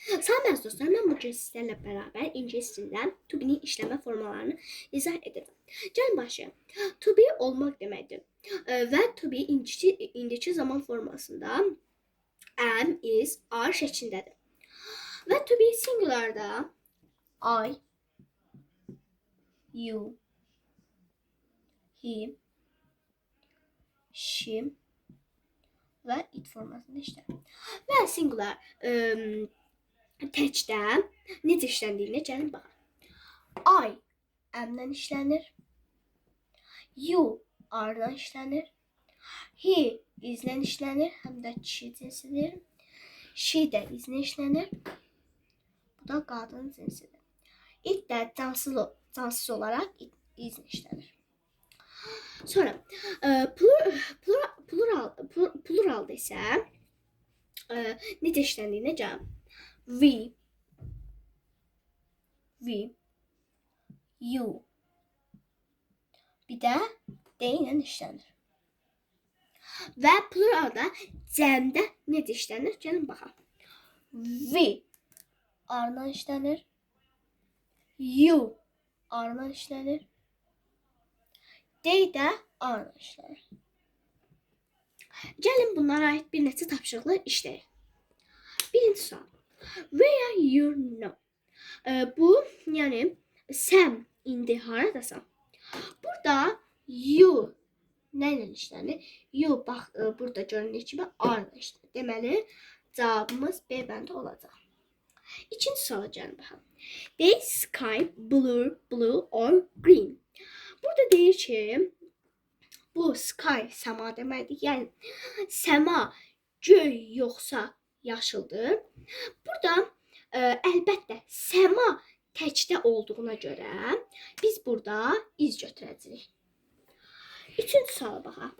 Salam əziz dostlar, mən bu gün sizlərlə bərabər ingilis dilində to be-nin işləmə formalarını izah edirəm. Gəlin başlayaq. To be olmaq deməkdir. Və to be indiki zaman formasında am, is, are şəklindədir. Və to be singularda I, you, he, she və it formasında işlədir. Və singular təkdə necə işləndiyinə gəlin baxaq. I am-dan işlənir. You are-dan işlənir. He is-lə işlənir, həm də kişi cinsidir. She də is-lə işlənir. Bu da qadın cinsidir. It də cansız olaraq is-lə işlənir. Sonra pluralda isə necə işləndiyinə gəlin. We, you. Bir də they ilə işlənir. Və pluralda cəmdə necə işlənir? Gəlin baxaq. We are-dan işlənir. You are-dan işlənir. They də are-dan işlənir. Gəlin bunlara aid bir neçə tapşırıqlar işləyək. Birinci sual. Where you know? Bu, yəni sən indi haradasan? Burada you nə ilə işlənir? You, bax, burada görünür kimi are ilə işlənir. Deməli, cavabımız B bəndə olacaq. İkinci suala gəlin baxaq. They sky blue or green. Burada deyir ki, bu sky səma deməkdir. Yəni səma göy yoxsa yaşıldır. Burada əlbəttə səma təkdə olduğuna görə biz burada is götürəcəyik. Üçüncü suala baxaq.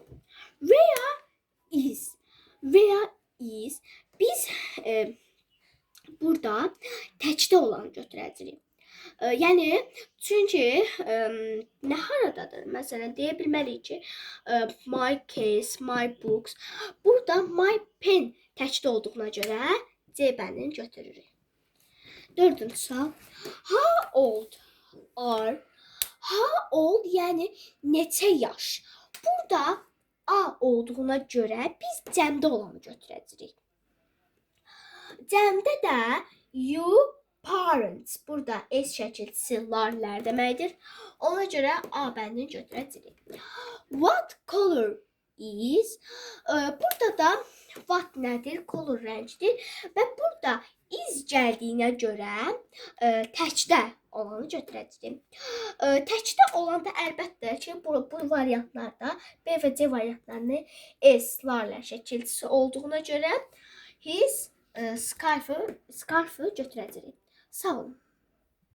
Where is biz burada təkdə olanı götürəcəyik. Yəni çünki nə haradadır? Məsələn, deyə bilmərik ki, my case, my books. Burada my pen təkdə olduğuna görə C bəndini götürürük. Dördüncü sual. How old yəni neçə yaş? Burada A olduğuna görə biz cəmdə olanı götürəcəyik. Cəmdə də you parents. Burada S şəkilçisi larlər deməkdir. Ona görə A bəndini götürəcəyik. What color is? Burada da what nədir? Color rəngdir. Və burada is gəldiyinə görə təkdə olanı götürəcəyik. Təkdə olanda əlbəttə ki, bu variantlarda B və C variantlarını S larlə şəkilçisi olduğuna görə his scarf-ı götürəcəyik. Sağ olun.